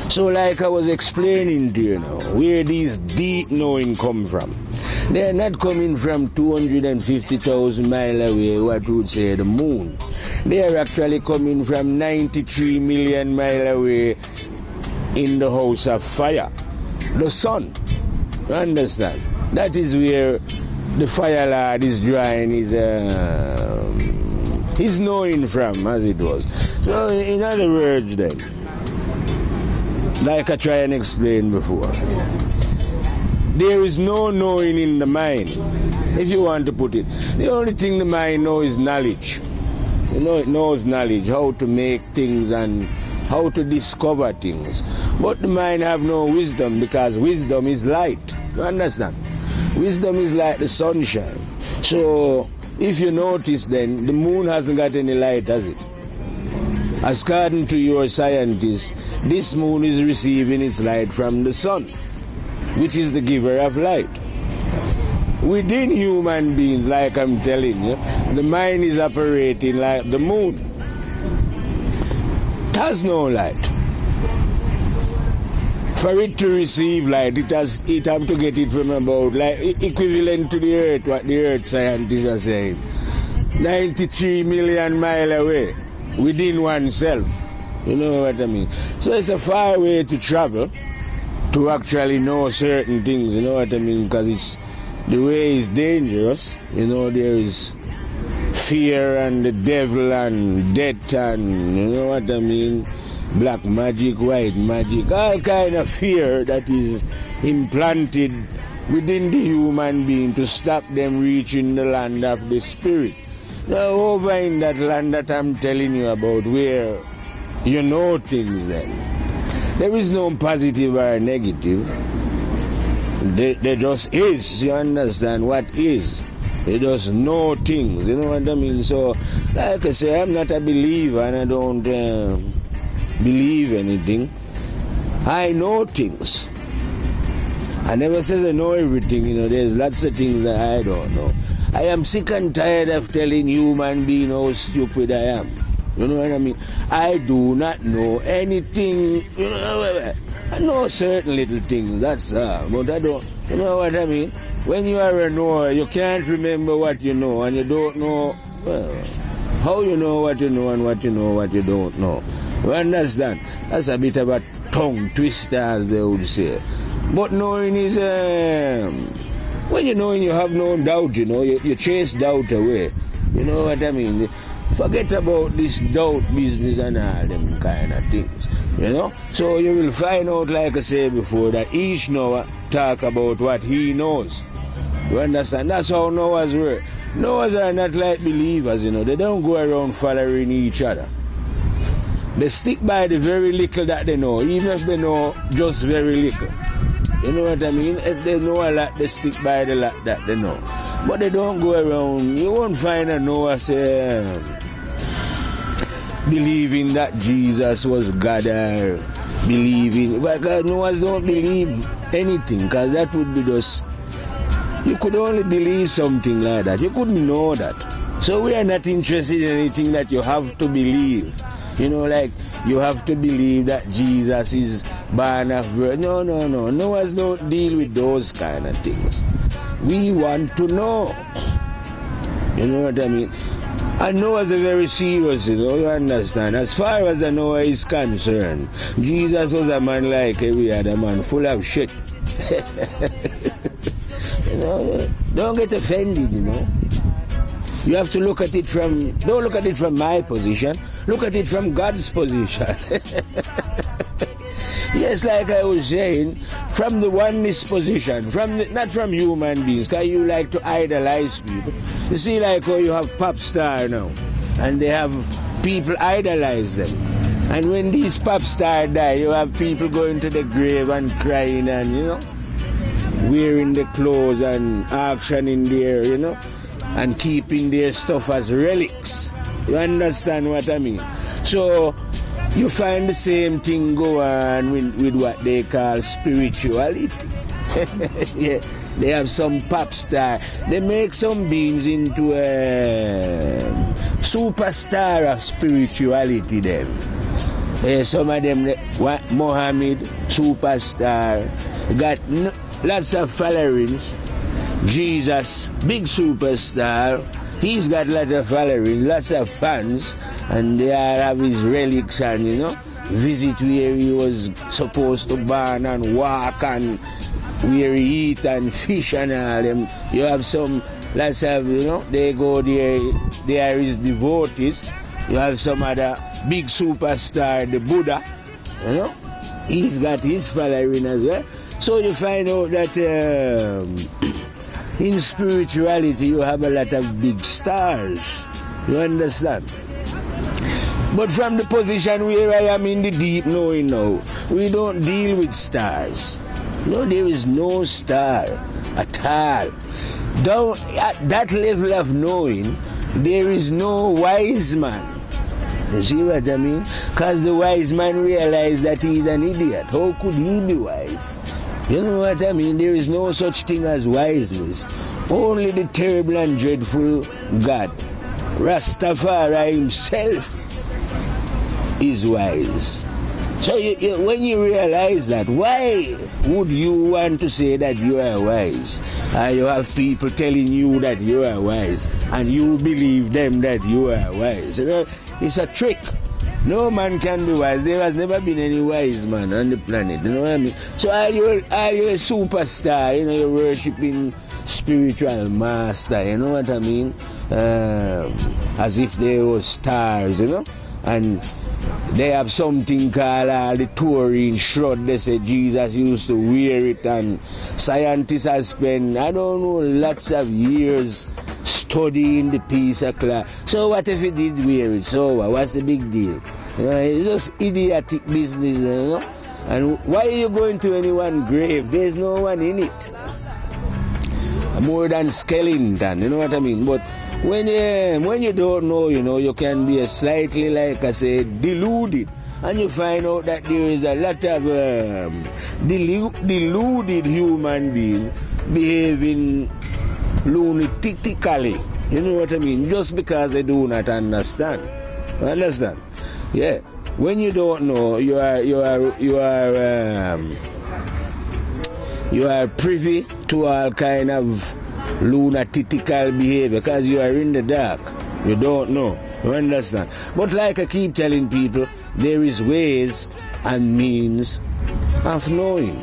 So like I was explaining to you now, where these deep knowing come from. They're not coming from 250,000 miles away, what we would say the moon. They're actually coming from 93 million miles away in the house of fire, the sun. You understand? That is where the fire lord is drawing his knowing from, as it was. So in other words then, like I try and explain before, there is no knowing in the mind, if you want to put it. The only thing the mind knows is knowledge. You know, it knows knowledge, how to make things and how to discover things. But the mind have no wisdom, because wisdom is light. You understand? Wisdom is like the sunshine. So if you notice then, the moon hasn't got any light, has it? According to your scientists, this moon is receiving its light from the sun, which is the giver of light. Within human beings, like I'm telling you, the mind is operating like the moon. It has no light. For it to receive light, it have to get it from about, like, equivalent to the earth, what the earth scientists are saying. 93 million miles away, within oneself. You know what I mean? So it's a far way to travel to actually know certain things, you know what I mean? Because the way is dangerous. You know, there is fear and the devil and death and, you know what I mean? Black magic, white magic, all kind of fear that is implanted within the human being to stop them reaching the land of the spirit. Now over in that land that I'm telling you about, where you know things then, there is no positive or negative. There just is, you understand what is. You just know things, you know what I mean? So, like I say, I'm not a believer and I don't believe anything. I know things. I never say I know everything, you know, there's lots of things that I don't know. I am sick and tired of telling human beings how stupid I am. You know what I mean? I do not know anything, you know, I know certain little things, that's all, but I don't, you know what I mean? When you are a knower, you can't remember what you know, and you don't know, well, how you know what you know and what you know what you don't know. You understand? That's a bit of a tongue twister, as they would say. But knowing is, when you know and you have no doubt, you know, you chase doubt away. You know what I mean? Forget about this doubt business and all them kind of things, you know. So you will find out, like I said before, that each knower talk about what he knows. You understand? That's how knowers work. Knowers are not like believers, you know. They don't go around following each other. They stick by the very little that they know, even if they know just very little. You know what I mean? If they know a lot, they stick by the lot that they know. But they don't go around. You won't find a knower say, believing that Jesus was God, or believing. But God, knowers don't believe anything, because that would be just, you could only believe something like that. You couldn't know that. So we are not interested in anything that you have to believe. You know, like you have to believe that Jesus is born of virgin. No. Knowers don't deal with those kind of things. We want to know. You know what I mean? And knowers are very serious, you know, you understand. As far as a knower is concerned, Jesus was a man like every other man, full of shit. You know, don't get offended, you know. You have to look at it from, don't look at it from my position, look at it from God's position. Yes, like I was saying, from the oneness position, not from human beings, because you like to idolize people. You see, like how you have pop star now, and they have people idolize them. And when these pop stars die, you have people going to the grave and crying and, you know, wearing the clothes and auctioning there, you know, and keeping their stuff as relics. You understand what I mean? So you find the same thing go on with what they call spirituality. Yeah, they have some pop star. They make some beings into a superstar of spirituality then. Some of them, Mohammed, superstar, got lots of followings. Jesus, big superstar, he's got lots of following, lots of fans, and they all have his relics and, visit where he was supposed to born and walk and where he eat and fish and all them. You have some, lots of, they go there, they are his devotees. You have some other big superstar, the Buddha, he's got his following as well. So you find out that in spirituality you have a lot of big stars. You understand? But from the position where I am in the deep knowing now, we don't deal with stars. No, there is no star at all. Down at that level of knowing, there is no wise man. You see what I mean? Because the wise man realized that he is an idiot. How could he be wise? You know what I mean? There is no such thing as wiseness. Only the terrible and dreadful God, Rastafari himself, is wise. So when you realize that, why would you want to say that you are wise? You have people telling you that you are wise, and you believe them that you are wise. It's a trick. No man can be wise. There has never been any wise man on the planet. You know what I mean? So are you a superstar? You're worshipping spiritual master. You know what I mean? As if they were stars, and they have something called the Turin shroud. They say Jesus used to wear it, and scientists have spent, I don't know, lots of years studying the piece of cloth. So what if he did wear it? So what's the big deal? It's just idiotic business, And why are you going to anyone's grave? There's no one in it. More than skeleton, you know what I mean? But when you don't know, you can be slightly, like I said, deluded. And you find out that there is a lot of deluded human beings behaving lunatically. You know what I mean? Just because they do not understand. Understand? Yeah. When you don't know, you are privy to all kind of lunatical behavior because you are in the dark. You don't know. You understand? But like I keep telling people, there is ways and means of knowing.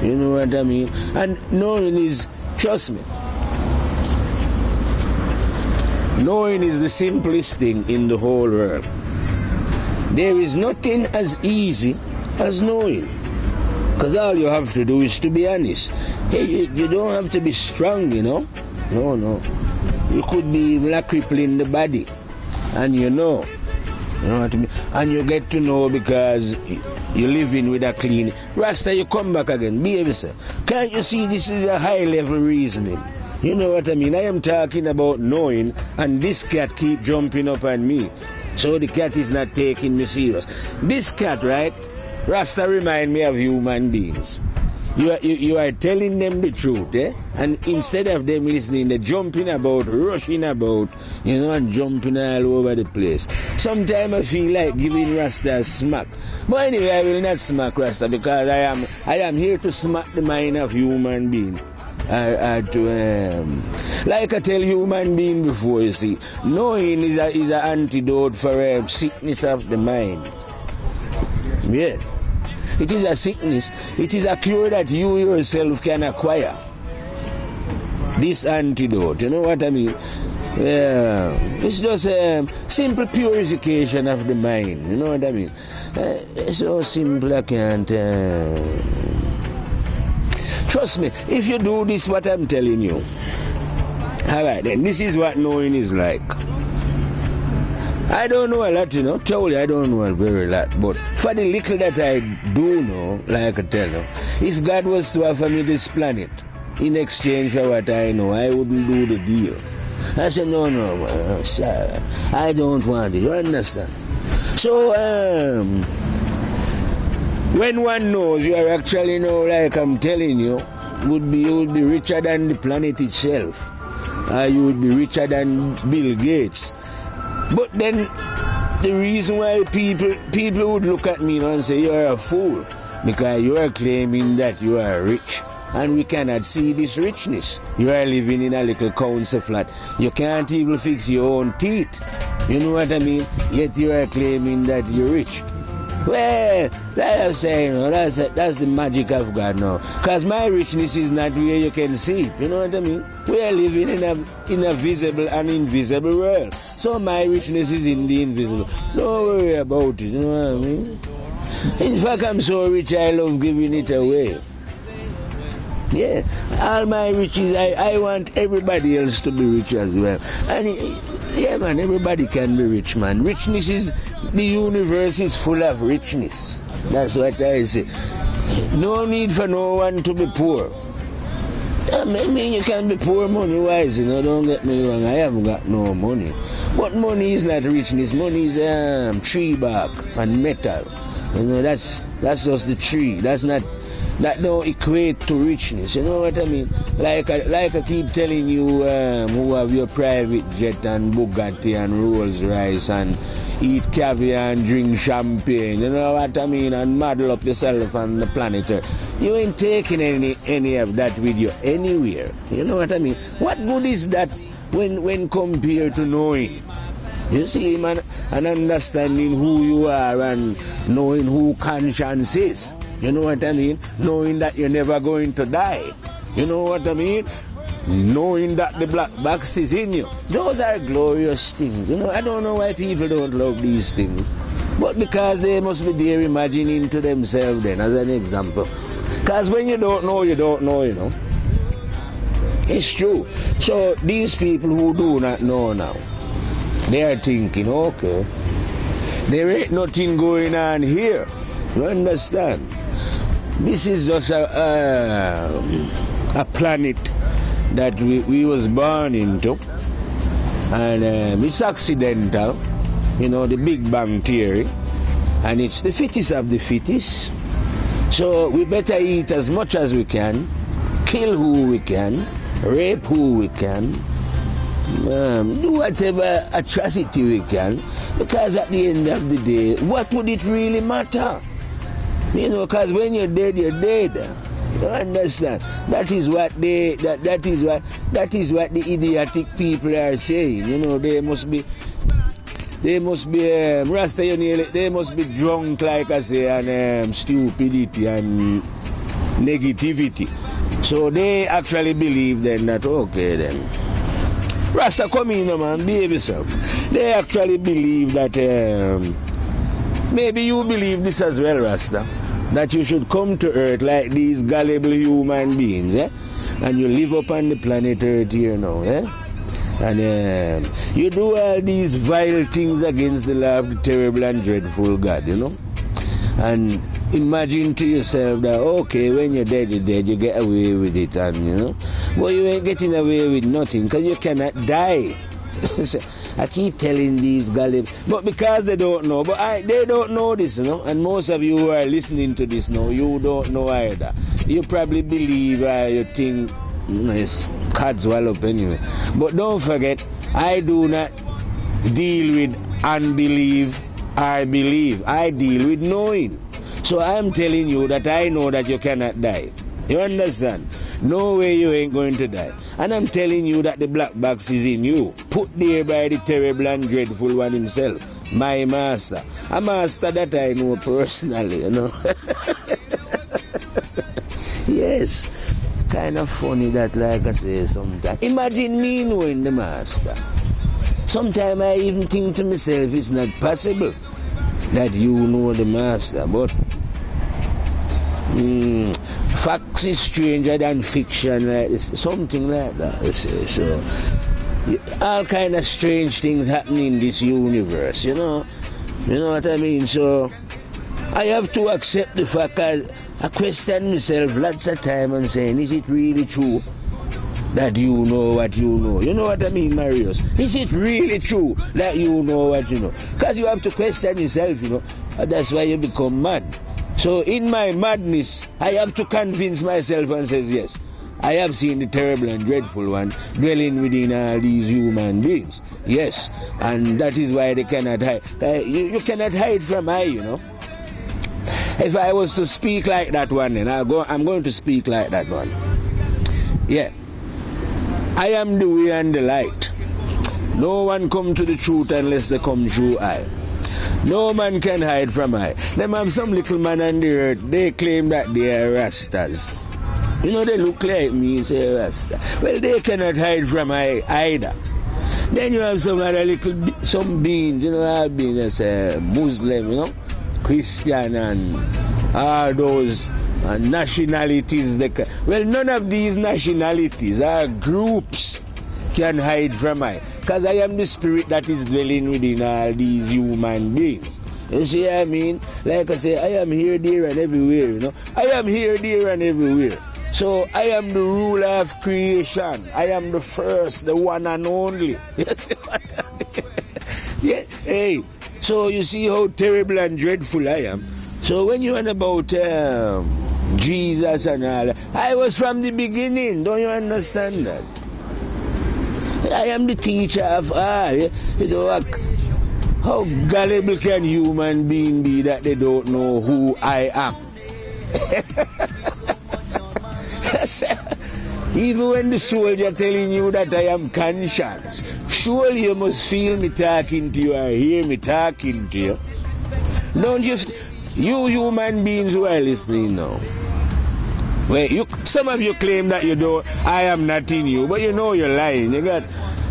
You know what I mean? And knowing is, trust me, knowing is the simplest thing in the whole world. There is nothing as easy as knowing. Because all you have to do is to be honest. Hey, you don't have to be strong, No. You could be like crippling the body. And you know what I mean? And you get to know because you're living with a clean. Rasta, you come back again. Baby, sir. Can't you see this is a high level reasoning? You know what I mean? I am talking about knowing, and this cat keep jumping up on me. So the cat is not taking me serious. This cat, right? Rasta remind me of human beings. You are telling them the truth, and instead of them listening, they're jumping about, rushing about, and jumping all over the place. Sometimes I feel like giving Rasta a smack. But anyway, I will not smack Rasta because I am here to smack the mind of human being. Like I tell human being before, you see, knowing is an antidote for sickness of the mind. Yeah. It is a sickness. It is a cure that you yourself can acquire. This antidote, you know what I mean? Yeah. It's just a simple purification of the mind, you know what I mean? It's so simple I can't... Trust me, if you do this, what I'm telling you, alright then, this is what knowing is like. I don't know a lot, Truly, I don't know a very lot. But for the little that I do know, like I tell you, if God was to offer me this planet in exchange for what I know, I wouldn't do the deal. I said, no, sir, I don't want it. You understand? So, when one knows, you are actually, like I'm telling you, you would be richer than the planet itself. You would be richer than Bill Gates. But then, the reason why people would look at me and say you're a fool, because you are claiming that you are rich. And we cannot see this richness. You are living in a little council flat. You can't even fix your own teeth. You know what I mean? Yet you are claiming that you're rich. Well, like I'm saying, that's the magic of God now. Because my richness is not where you can see it. You know what I mean? We are living in a visible and invisible world. So my richness is in the invisible. Don't worry about it. You know what I mean? In fact, I'm so rich, I love giving it away. Yeah, all my riches, I want everybody else to be rich as well. And yeah, man, everybody can be rich, man. Richness is, the universe is full of richness. That's what I say. No need for no one to be poor. I mean, you can be poor money-wise, you know, don't get me wrong. I haven't got no money. But money is not richness. Money is tree bark and metal. You know, that's just the tree. That don't equate to richness, you know what I mean? Like I keep telling you, who have your private jet and Bugatti and Rolls Royce and eat caviar and drink champagne, you know what I mean? And model up yourself on the planet Earth. You ain't taking any of that with you anywhere, you know what I mean? What good is that when compared to knowing? You see, man, and understanding who you are and knowing who conscience is. You know what I mean? Knowing that you're never going to die. You know what I mean? Knowing that the black box is in you. Those are glorious things. You know, I don't know why people don't love these things. But because they must be there imagining to themselves then, as an example. Because when you don't know, you don't know, you know. It's true. So these people who do not know now, they are thinking, okay, there ain't nothing going on here. You understand? This is just a planet that we was born into, and it's accidental, you know, the Big Bang Theory, and it's the fittest of the fittest. So we better eat as much as we can, kill who we can, rape who we can, do whatever atrocity we can, because at the end of the day, what would it really matter? You know, because when you're dead, you're dead. You understand? That is what the idiotic people are saying. You know, they must be Rasta, they must be drunk, like I say, and stupidity and negativity. So they actually believe then that, okay then, Rasta, come in, man, behave yourself. They actually believe that, maybe you believe this as well, Rasta, that you should come to Earth like these gullible human beings, eh? And you live up on the planet Earth here now, eh? And you do all these vile things against the law of the terrible and dreadful God, you know? And imagine to yourself that, okay, when you're dead, you get away with it, and you know? But you ain't getting away with nothing, because you cannot die. So, I keep telling these gullible, but because they don't know, they don't know this, you know, and most of you who are listening to this now, you don't know either. You probably believe, you think, it's cards well up anyway. But don't forget, I do not deal with unbelief or believe. I deal with knowing. So I'm telling you that I know that you cannot die. You understand? No way you ain't going to die. And I'm telling you that the black box is in you, put there by the terrible and dreadful one himself, my master. A master that I know personally, you know. Yes. Kind of funny that, like I say sometimes. Imagine me knowing the master. Sometimes I even think to myself, it's not possible that you know the master, but facts is stranger than fiction, like this, something like that, you see. So all kind of strange things happen in this universe, you know what I mean. So I have to accept the fact that I question myself lots of time and saying, is it really true that you know what you know? You know what I mean, Marius? Is it really true that you know what you know? Because you have to question yourself, you know, and that's why you become mad. So in my madness, I have to convince myself and say, yes, I have seen the terrible and dreadful one dwelling within all these human beings. Yes, and that is why they cannot hide. You cannot hide from I, you know. If I was to speak like that one, then I'm going to speak like that one. Yeah. I am the way and the light. No one come to the truth unless they come through I. No man can hide from I. Them have some little man on the earth, they claim that they are Rastas. You know, they look like me, say Rasta. Well, they cannot hide from I either. Then you have some other some beings, you know, I've been as a Muslim, you know, Christian and all those nationalities. Well, none of these nationalities or groups can hide from I. Because I am the spirit that is dwelling within all these human beings. You see what I mean? Like I say, I am here, there, and everywhere, you know. I am here, there, and everywhere. So I am the ruler of creation. I am the first, the one and only. You see what I mean? Yeah. Hey, so you see how terrible and dreadful I am. So when you went about Jesus and all that, I was from the beginning. Don't you understand that? I am the teacher of all. You know, how gullible can human being be that they don't know who I am? Even when the soldier telling you that I am conscious, surely you must feel me talking to you or hear me talking to you. Don't you human beings who are listening now. Well, some of you claim that you don't, I am not in you, but you know you're lying. You're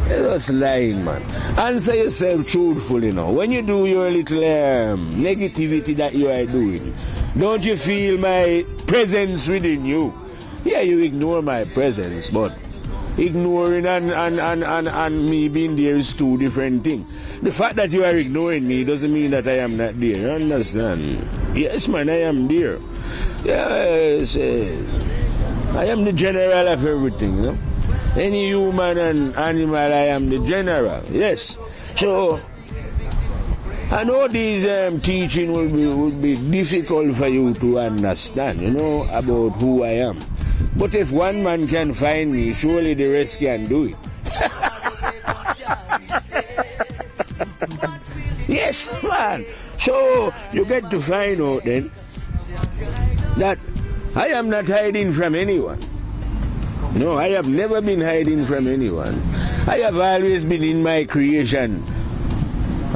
just lying, man. Answer yourself truthfully now. When you do your little negativity that you are doing, don't you feel my presence within you? Yeah, you ignore my presence, but ignoring and me being there is two different things. The fact that you are ignoring me doesn't mean that I am not there. You understand? Yes, man, I am there. Yes, I am the general of everything, you know. Any human and animal, I am the general. Yes. So I know these teaching would be difficult for you to understand, you know, about who I am. But if one man can find me, surely the rest can do it. Yes, man. So you get to find out then that I am not hiding from anyone. No, I have never been hiding from anyone. I have always been in my creation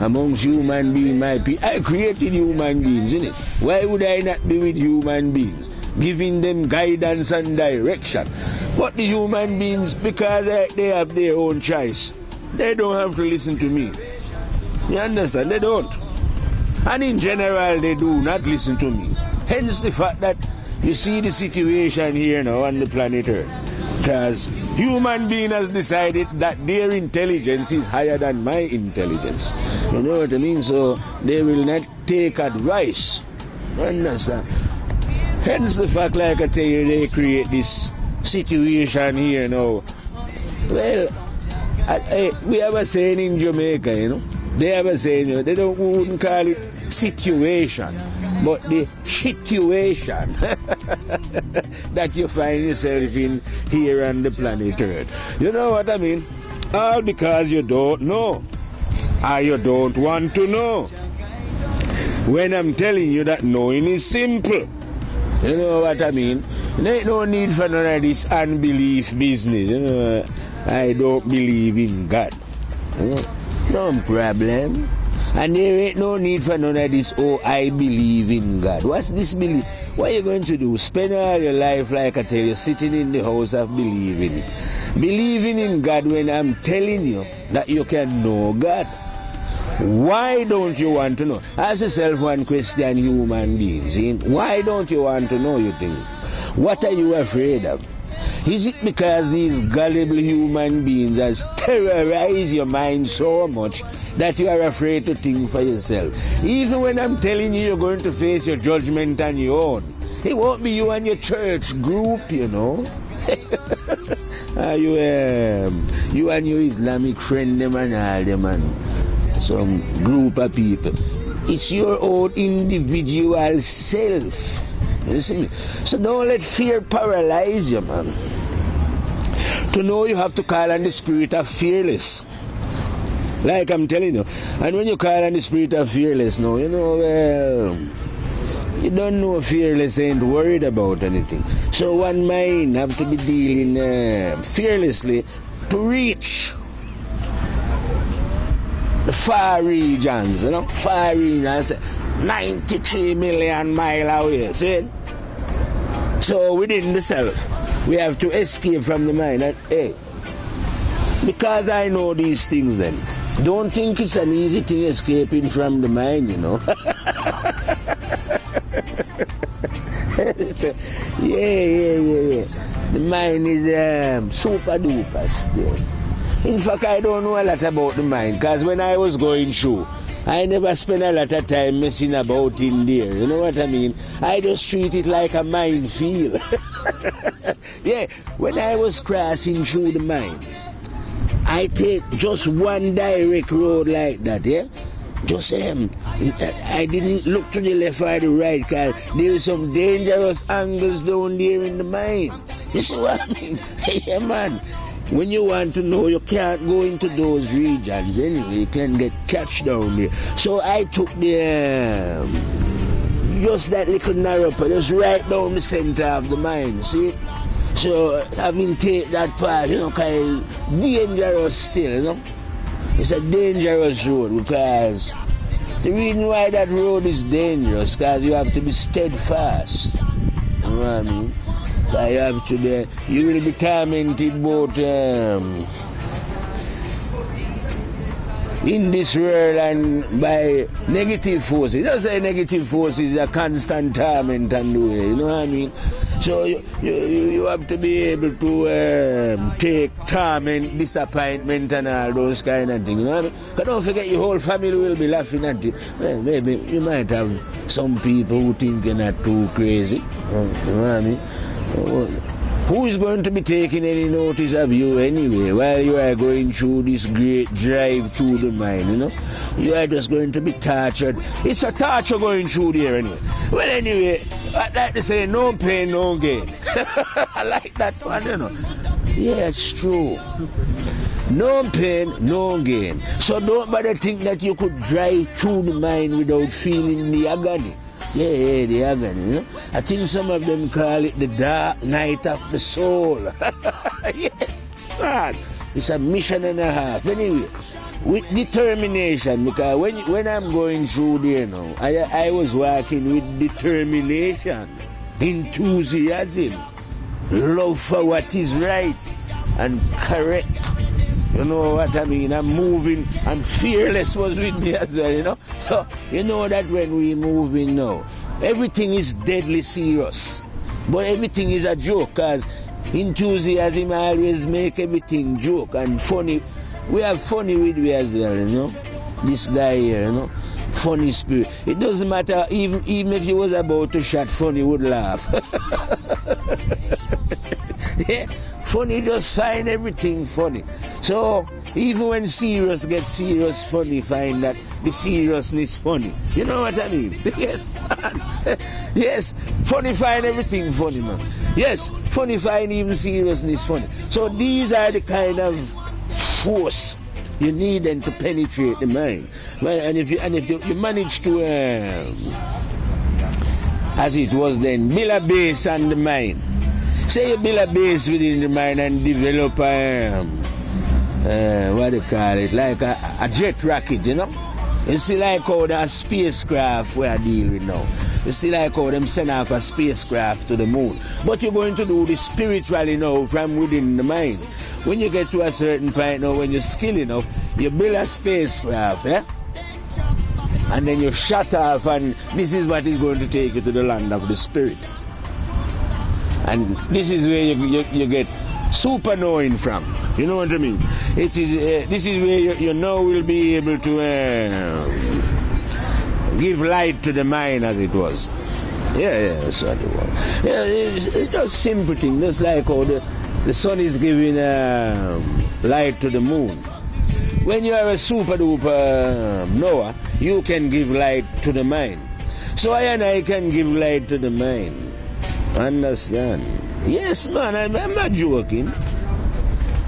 amongst human beings, my people. I created human beings, innit? Why would I not be with human beings? Giving them guidance and direction. But the human beings, because they have their own choice, they don't have to listen to me. You understand? They don't. And in general, they do not listen to me. Hence the fact that you see the situation here now on the planet Earth. Because human being has decided that their intelligence is higher than my intelligence. You know what I mean? So they will not take advice. You understand? Hence the fact, like I tell you, they create this situation here now. Well, we have a saying in Jamaica, you know. They have a saying, you know, they wouldn't call it situation, but the situation that you find yourself in here on the planet Earth. You know what I mean? All because you don't know, or you don't want to know. When I'm telling you that knowing is simple. You know what I mean? There ain't no need for none of this unbelief business. You know, I don't believe in God. You know? No problem. And there ain't no need for none of this, oh, I believe in God. What's this belief? What are you going to do? Spend all your life, like I tell you, sitting in the house of believing. Believing in God when I'm telling you that you can know God. Why don't you want to know? Ask yourself one question, human beings. Why don't you want to know, you think? What are you afraid of? Is it because these gullible human beings has terrorized your mind so much that you are afraid to think for yourself? Even when I'm telling you you're going to face your judgment on your own, it won't be you and your church group, you know. You and your Islamic friend them and all them and some group of people. It's your own individual self. You see me? So don't let fear paralyze you, man. To know, you have to call on the spirit of fearless. Like I'm telling you. And when you call on the spirit of fearless now, you know, well, you don't know fearless ain't worried about anything. So one mind have to be dealing fearlessly to reach the far regions, you know, far regions, 93 million miles away, see? So within the self, we have to escape from the mind. And hey, because I know these things then, don't think it's an easy thing escaping from the mind, you know. Yeah. The mind is super duper still. In fact, I don't know a lot about the mind, because when I was going through, I never spent a lot of time messing about in there. You know what I mean? I just treat it like a minefield. Yeah, when I was crossing through the mine, I take just one direct road like that, yeah? Just I didn't look to the left or the right, because there is some dangerous angles down there in the mine. You see what I mean? Yeah, man. When you want to know, you can't go into those regions anyway. You can get catch down there. So I took the just that little narrow part, just right down the center of the mine. See? So having take that part, you know, kind of dangerous still, you know. It's a dangerous road, because the reason why that road is dangerous, because you have to be steadfast. You know what I mean? So you have to be, you will be tormented both in this world and by negative forces. Don't say negative forces are constant torment and the way, you know what I mean? So you have to be able to take torment, disappointment and all those kind of things, you know what I mean? But don't forget, your whole family will be laughing at you. Well, maybe you might have some people who think you're not too crazy, you know what I mean? Who is going to be taking any notice of you anyway while you are going through this great drive through the mine, you know? You are just going to be tortured. It's a torture going through there anyway. Well, anyway, I like to say, no pain, no gain. I like that one, you know? Yeah, it's true. No pain, no gain. So don't bother think that you could drive through the mine without feeling the agony. Yeah, the agony, you know? I think some of them call it the dark night of the soul. Yes, man. It's a mission and a half. Anyway, with determination, because when I'm going through there now, I was walking with determination, enthusiasm, love for what is right and correct. You know what I mean? I'm moving, and fearless was with me as well, you know? So, you know that when we moving now, everything is deadly serious. But everything is a joke, because enthusiasm always make everything joke and funny. We have funny with we as well, you know? This guy here, you know? Funny spirit. It doesn't matter, even if he was about to shot, funny would laugh. Yeah. Funny just find everything funny. So even when serious gets serious, funny find that the seriousness funny. You know what I mean? Yes, man. Yes, funny find everything funny, man. Yes, funny find even seriousness funny. So these are the kind of force you need them to penetrate the mind. Well, and if you manage to, as it was then, build a base on the mind. Say you build a base within the mind and develop what do you call it, like a jet rocket, you know? You see like how the spacecraft we are dealing with now. You see like how them send off a spacecraft to the moon. But you're going to do this spiritually now from within the mind. When you get to a certain point now, when you're skilled enough, you build a spacecraft, yeah? And then you shut off, and this is what is going to take you to the land of the spirit. And this is where you get super knowing from. You know what I mean? It is. This is where you now will be able to give light to the mind, as it was. Yeah, that's what it was. Yeah, it's just simple thing. Just like how the sun is giving light to the moon. When you are a super duper knower, you can give light to the mind. So I can give light to the mind. Understand? Yes, man, I'm not joking.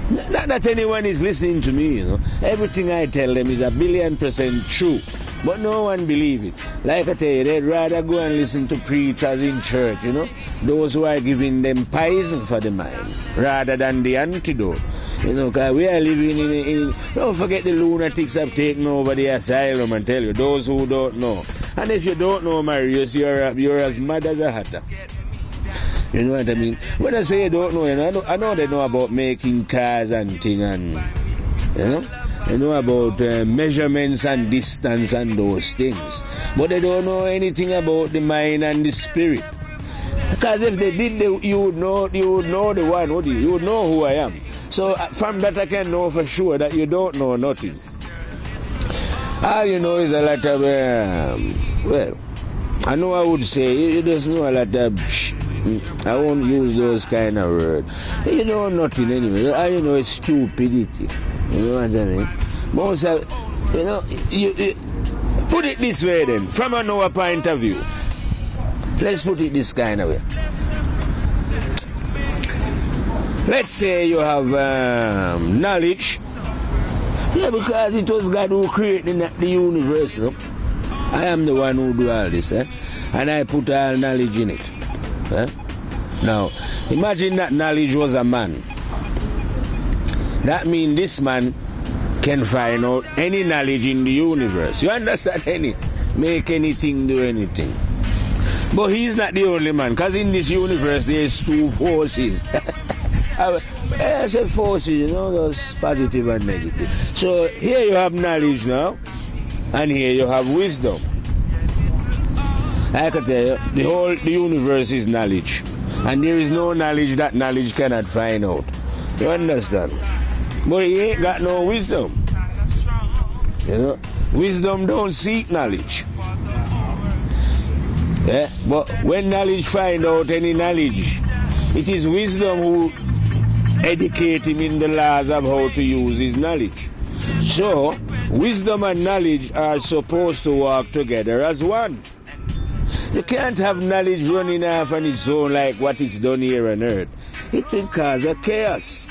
Not that anyone is listening to me, you know. Everything I tell them is 1,000,000,000% true. But no one believe it. Like I tell you, they'd rather go and listen to preachers in church, you know. Those who are giving them poison for the mind, rather than the antidote. You know, because we are living in... Don't forget the lunatics have taken over the asylum and tell you, those who don't know. And if you don't know, Marius, you're as mad as a hatter. You know what I mean? When I say you don't know, you know, I know they know about making cars and things, and you know, they know about measurements and distance and those things, but they don't know anything about the mind and the spirit. Because if they did, you would know the one, would you? You would know who I am. So from that I can know for sure that you don't know nothing. All you know is a lot of well, I know I would say you just know a lot of I won't use those kind of words. You know nothing anyway. All you know is stupidity. You know what I mean? Most of, you know, you put it this way then, from another point of view. Let's put it this kind of way. Let's say you have knowledge. Yeah, because it was God who created the universe. No? I am the one who do all this, and I put all knowledge in it. Now, imagine that knowledge was a man. That means this man can find out any knowledge in the universe. You understand? Make anything, do anything. But he's not the only man, because in this universe there's two forces. I say forces, you know, those positive and negative. So here you have knowledge now, and here you have wisdom. I can tell you, the universe is knowledge. And there is no knowledge that knowledge cannot find out. You understand? But he ain't got no wisdom. You know? Wisdom don't seek knowledge. Yeah? But when knowledge find out any knowledge, it is wisdom who educate him in the laws of how to use his knowledge. So, wisdom and knowledge are supposed to work together as one. You can't have knowledge running off on its own like what it's done here on earth. It will cause a chaos.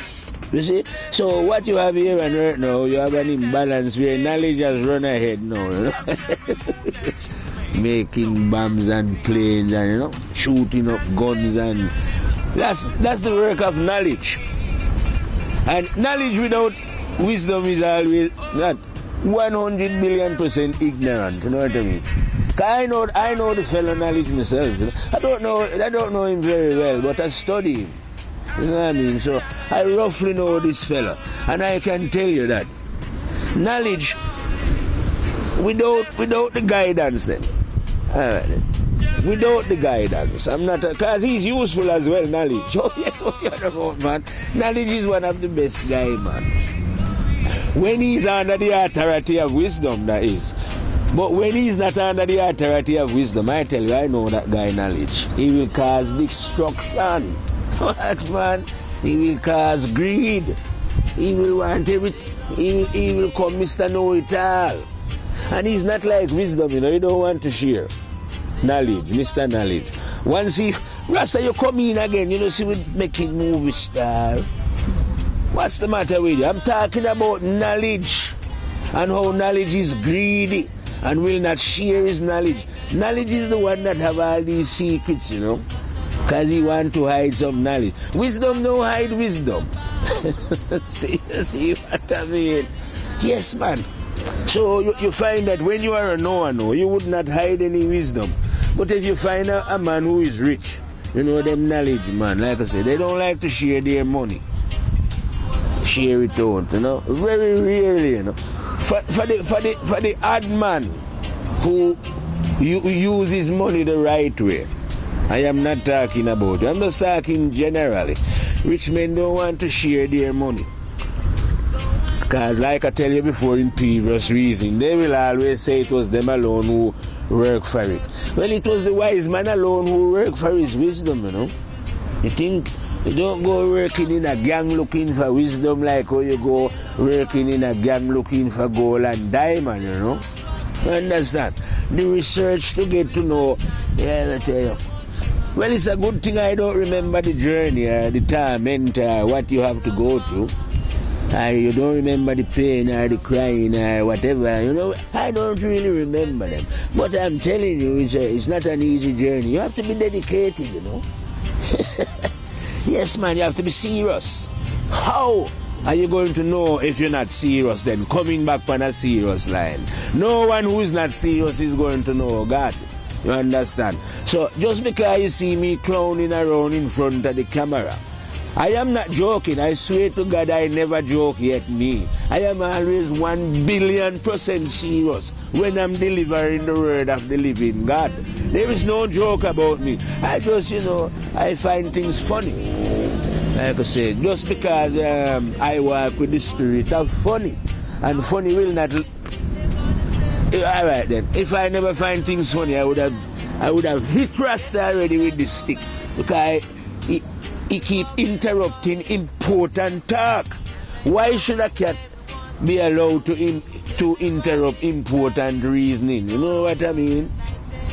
You see? So what you have here on earth now, you have an imbalance where knowledge has run ahead now. You know? Making bombs and planes and, you know, shooting up guns, and that's the work of knowledge. And knowledge without wisdom is always not 100,000,000,000% ignorant. You know what I mean? I know the fellow knowledge myself. You know? I don't know him very well, but I study him. You know what I mean? So I roughly know this fellow, and I can tell you that knowledge without the guidance, then. Without the guidance, I'm not, because he's useful as well. Knowledge. Oh yes, what you're about, man. Knowledge is one of the best guy, man. When he's under the authority of wisdom, that is. But when he's not under the authority of wisdom, I tell you, I know that guy knowledge. He will cause destruction. What, man? He will cause greed. He will want everything. He will come Mr. Know-it-all. And he's not like wisdom, you know. He don't want to share knowledge, Mr. Knowledge. Once he, Rasta, you come in again, you know, see, we're making movie star. What's the matter with you? I'm talking about knowledge and how knowledge is greedy and will not share his knowledge. Knowledge is the one that have all these secrets, you know, because he want to hide some knowledge. Wisdom don't hide wisdom. see what I mean? Yes, man. So you find that when you are a know, you would not hide any wisdom. But if you find a man who is rich, you know, them knowledge, man, like I said, they don't like to share their money. Share it out, you know, very rarely, you know. For the odd man who uses money the right way, I am not talking about you. I'm just talking generally. Rich men don't want to share their money. Because like I tell you before in previous reason, they will always say it was them alone who worked for it. Well, it was the wise man alone who worked for his wisdom, you know. You think you don't go working in a gang looking for wisdom like how you go working in a gang looking for gold and diamond, you know. You understand? The research to get to know, yeah, I tell you. Well, it's a good thing I don't remember the journey or the torment or what you have to go through. You don't remember the pain or the crying or whatever, you know. I don't really remember them. But I'm telling you, it's not an easy journey. You have to be dedicated, you know. Yes, man, you have to be serious. How are you going to know if you're not serious then? Coming back on a serious line. No one who is not serious is going to know God. You understand? So just because you see me clowning around in front of the camera, I am not joking. I swear to God, I never joke yet me. I am always 1,000,000,000% serious when I'm delivering the word of the living God. There is no joke about me. I just, you know, I find things funny. Like I said, just because I work with the spirit of funny. And funny will not... Alright then, if I never find things funny, I would have hit Rasta already with this stick. Because he keep interrupting important talk. Why should a cat be allowed to interrupt important reasoning? You know what I mean?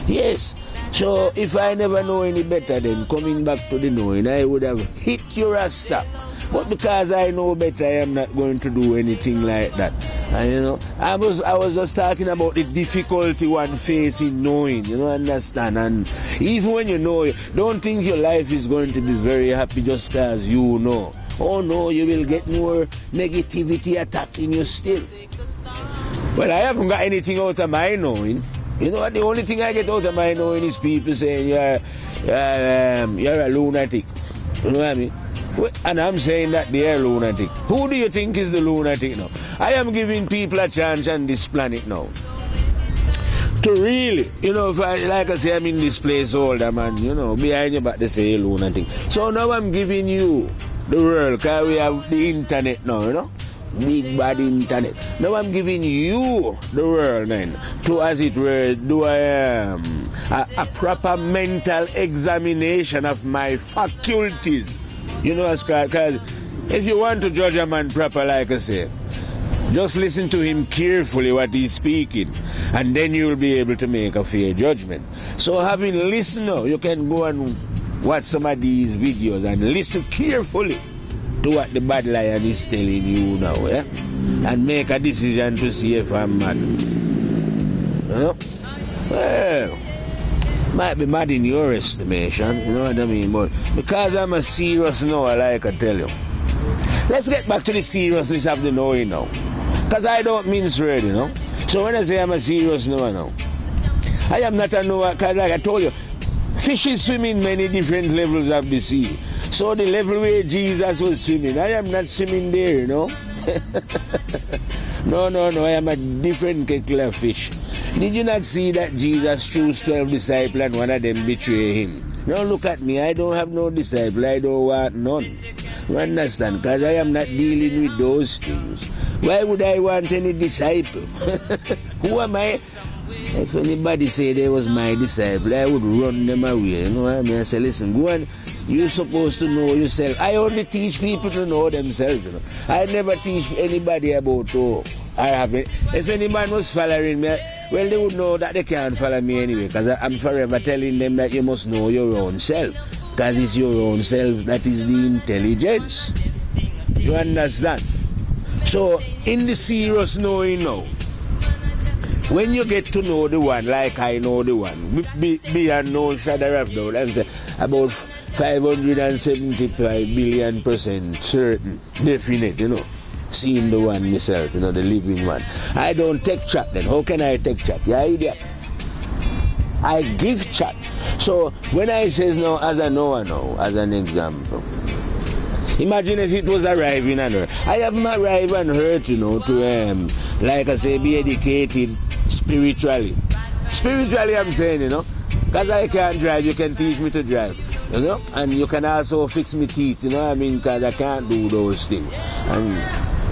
Yes. So if I never know any better, then coming back to the knowing, I would have hit your Rasta. But because I know better, I am not going to do anything like that. And you know, I was just talking about the difficulty one facing knowing, you know, understand? And even when you know, don't think your life is going to be very happy just because you know. Oh no, you will get more negativity attacking you still. Well, I haven't got anything out of my knowing. You know what, the only thing I get out of my knowing is people saying you're a lunatic. You know what I mean? And I'm saying that they're lunatic. Who do you think is the lunatic now? I am giving people a chance on this planet now to really, you know, if like I say, I'm in this place older, man, you know, behind your back they say lunatic. So now I'm giving you the world, because we have the internet now, you know, big bad internet. Now I'm giving you the world, man, to, as it were, do a proper mental examination of my faculties. You know, because if you want to judge a man proper, like I say, just listen to him carefully what he's speaking, and then you'll be able to make a fair judgment. So having listened now, you can go and watch some of these videos and listen carefully to what the bad lion is telling you now, yeah? And make a decision to see if I'm mad. You know? Well, might be mad in your estimation, you know what I mean? But because I'm a serious knower, like I tell you. Let's get back to the seriousness of the knowing now. Because I don't mince word, you know. So when I say I'm a serious knower now, I am not a knower, because like I told you, fishes swim in many different levels of the sea. So the level where Jesus was swimming, I am not swimming there, you know. No, I am a different kettle of fish. Did you not see that Jesus chose 12 disciples and one of them betrayed him? Now look at me, I don't have no disciple, I don't want none. You understand? Because I am not dealing with those things. Why would I want any disciple? Who am I? If anybody say they was my disciple, I would run them away. You know what I mean? I say, listen, go on. You're supposed to know yourself. I only teach people to know themselves. You know? I never teach anybody about I have it. If any man was following me, well, they would know that they can't follow me anyway, because I'm forever telling them that you must know your own self, because it's your own self that is the intelligence. You understand? So, in the serious knowing now, when you get to know the one, like I know the one, beyond no shadow of doubt, I'm saying about 575 billion% certain, definite, you know. Seeing the one myself, you know, the living one. I don't take chat then. How can I take chat? Yeah, idiot. I give chat. So when I says now, as I know I know, as an example, imagine if it was arriving on earth. I haven't arrived on earth, you know, to like I say, be educated spiritually. Spiritually, I'm saying, you know, because I can't drive, you can teach me to drive, you know, and you can also fix me teeth, you know what I mean, because I can't do those things. And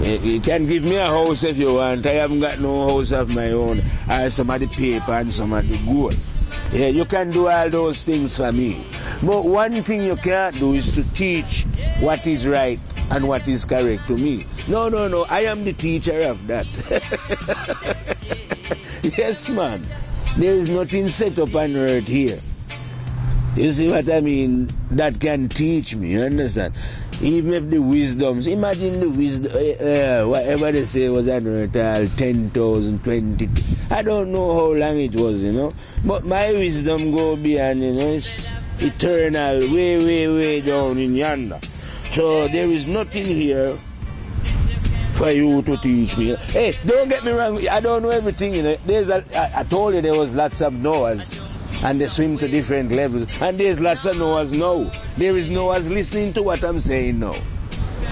you can give me a house if you want. I haven't got no house of my own. I have some of the paper and some of the gold. Yeah, you can do all those things for me. But one thing you can't do is to teach what is right and what is correct to me. No. I am the teacher of that. Yes, man. There is nothing set up on earth here. You see what I mean? That can teach me, you understand? Even if the wisdoms, imagine the wisdom, whatever they say was on earth, 10,000, 20, I don't know how long it was, you know. But my wisdom go beyond, you know, it's eternal, way, way, way down in yonder. So there is nothing here for you to teach me. Hey, don't get me wrong, I don't know everything, you know. I told you there was lots of Noahs. And they swim to different levels. And there's lots of Noahs now. There is Noahs listening to what I'm saying now.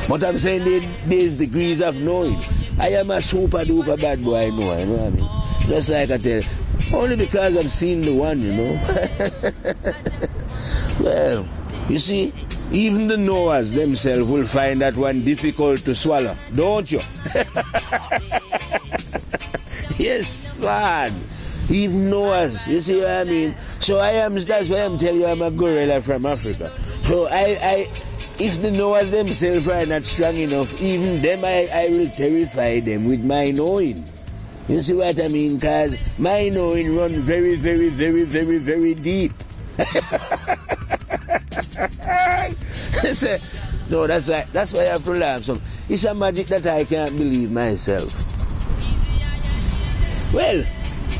But I'm saying there's degrees of knowing. I am a super duper bad boy, Noah, you know what I mean? Just like I tell you. Only because I've seen the one, you know. Well, you see, even the Noahs themselves will find that one difficult to swallow, don't you? Yes, man. Even Noahs, you see what I mean? So that's why I'm telling you I'm a gorilla from Africa. So if the Noahs themselves are not strong enough, even them I will terrify them with my knowing. You see what I mean? Because my knowing run very, very, very, very, very deep. So that's why I have to laugh. So it's a magic that I can't believe myself. Well,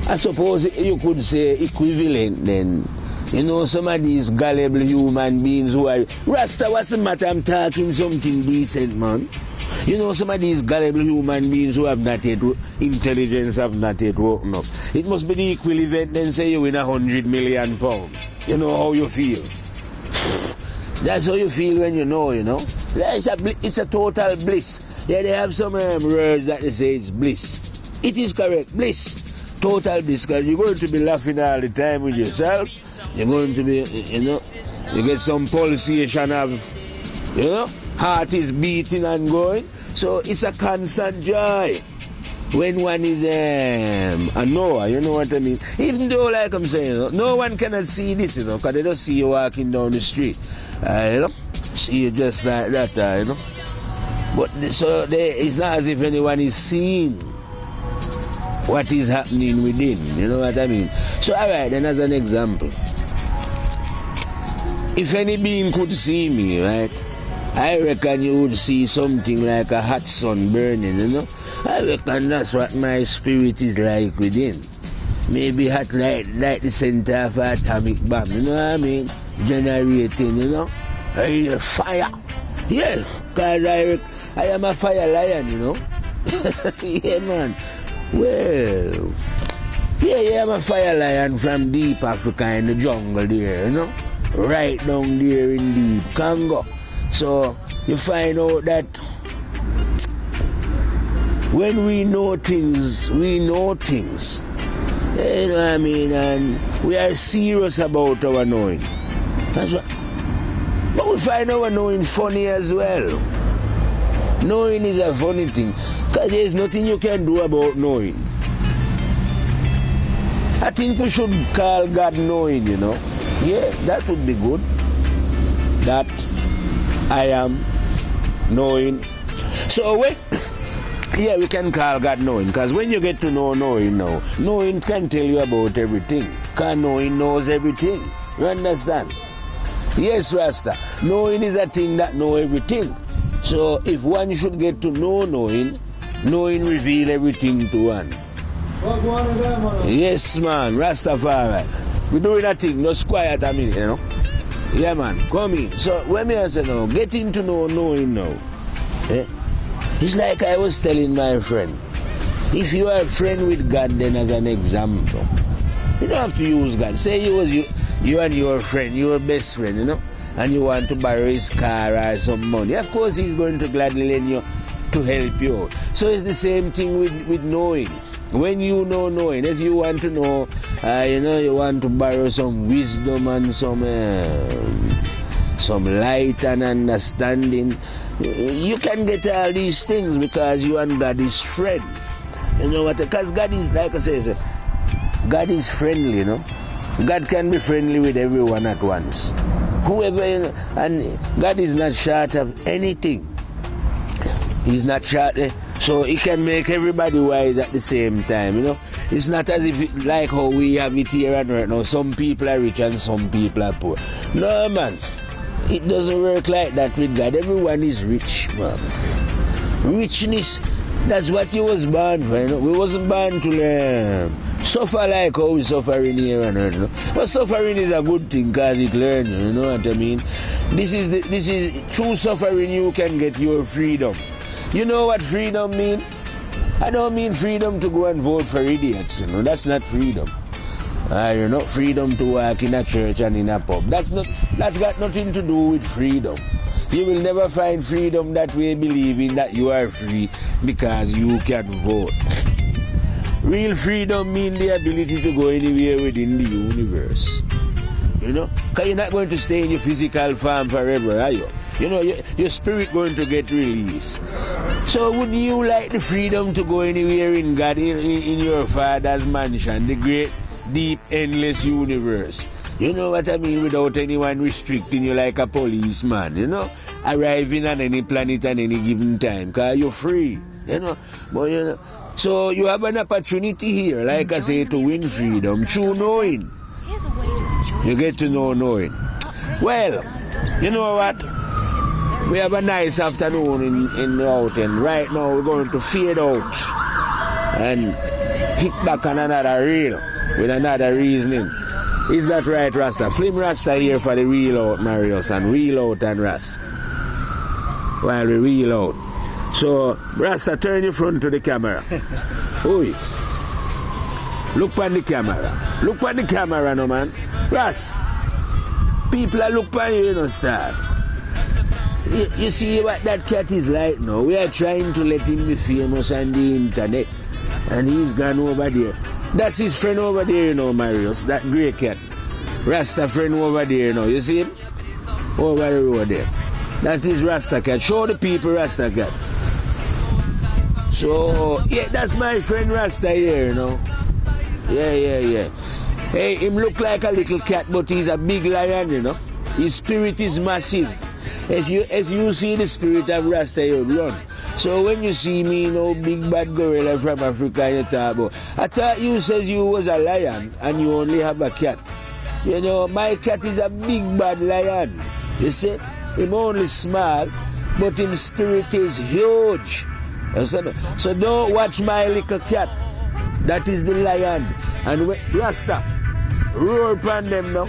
I suppose you could say equivalent then. You know, some of these gullible human beings who are... Rasta, what's the matter? I'm talking something decent, man. You know, some of these gullible human beings who have not yet... Intelligence have not yet woken up. It must be the equivalent then say you win £100 million. You know how you feel. That's how you feel when you know, you know. It's a total bliss. Yeah, they have some words that they say it's bliss. It is correct, bliss. Total bliss, because you're going to be laughing all the time with yourself. You're going to be, you know, you get some pulsation of, you know, heart is beating and going. So it's a constant joy when one is a Noah, you know what I mean? Even though, like I'm saying, you know, no one cannot see this, you know, because they don't see you walking down the street, you know, see you just like that, you know. But so it's not as if anyone is seeing what is happening within, you know what I mean? So alright, then as an example, if any being could see me, right, I reckon you would see something like a hot sun burning, you know? I reckon that's what my spirit is like within. Maybe hot like the center of an atomic bomb, you know what I mean? Generating, you know? A fire. Yeah, because I am a fire lion, you know? Yeah, man. Well, yeah, I'm a fire lion from deep Africa in the jungle there, you know? Right down there in deep Congo. So you find out that when we know things, we know things. You know what I mean? And we are serious about our knowing. That's what. But we find our knowing funny as well. Knowing is a funny thing, because there's nothing you can do about knowing. I think we should call God knowing, you know. Yeah, that would be good. That I am knowing. So we can call God knowing, because when you get to know knowing now, knowing can tell you about everything. Because knowing knows everything. You understand? Yes, Rasta. Knowing is a thing that know everything. So if one should get to know knowing, knowing reveal everything to one. Yes, man, Rastafari. We're doing a thing, just quiet a minute, you know. Yeah, man, come in. So when me say now, getting to know knowing now. It's like I was telling my friend. If you are a friend with God, then as an example, you don't have to use God. Say you and your friend, your best friend, you know, and you want to borrow his car or some money. Of course, he's going to gladly lend you to help you out. So it's the same thing with knowing. When you know knowing, if you want to know, you know, you want to borrow some wisdom and some light and understanding, you can get all these things because you and God is friend. You know what? Because God is, like I say, God is friendly, you know. God can be friendly with everyone at once. Whoever, you know, and God is not short of anything. He's not short, so he can make everybody wise at the same time, you know. It's not as if like how we have it here and right now. Some people are rich and some people are poor. No, man. It doesn't work like that with God. Everyone is rich, man. Richness, that's what you was born for. You know? We wasn't born to suffer like how we suffering here and right now. But suffering is a good thing because it learns you. You know what I mean? This is through suffering you can get your freedom. You know what freedom mean? I don't mean freedom to go and vote for idiots. You know, that's not freedom. You know, freedom to work in a church and in a pub. That's got nothing to do with freedom. You will never find freedom that way, believing that you are free because you can vote. Real freedom means the ability to go anywhere within the universe. You know, because you're not going to stay in your physical form forever, are you? You know, your spirit going to get released. So would you like the freedom to go anywhere in God, in your Father's mansion, the great, deep, endless universe? You know what I mean? Without anyone restricting you like a policeman, you know? Arriving on any planet at any given time, because you're free, you know? But, you know, so you have an opportunity here, like I say, to win freedom through knowing. You get to know knowing. Well, you know what? We have a nice afternoon in the outing. Right now we're going to fade out and hit back on another reel with another reasoning. Is that right, Rasta? Flim Rasta here for the reel out, Marius, and reel out and Ras. While we reel out. So, Rasta, turn your front to the camera. Oi. Look on the camera. Look on the camera, no man. Ras. People are looking at you, you know, Star. You see what that cat is like now? We are trying to let him be famous on the internet. And he's gone over there. That's his friend over there, you know, Marius. That grey cat. Rasta friend over there, you know. You see him? Over the road there. That is Rasta cat. Show the people Rasta cat. So, yeah, that's my friend Rasta here, you know. Yeah. Hey, him look like a little cat, but he's a big lion, you know. His spirit is massive. If you see the spirit of Rasta, you run. So when you see me, you know, big bad gorilla from Africa, you talk about, I thought you says you was a lion and you only have a cat. You know, my cat is a big bad lion. You see, him only small, but his spirit is huge. So don't watch my little cat. That is the lion. And when Rasta roar upon them now.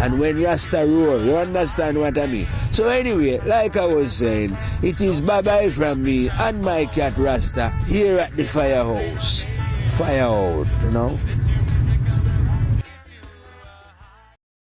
And when Rasta roar, you understand what I mean? So anyway, like I was saying, it is bye-bye from me and my cat Rasta here at the firehouse. Firehouse, you know.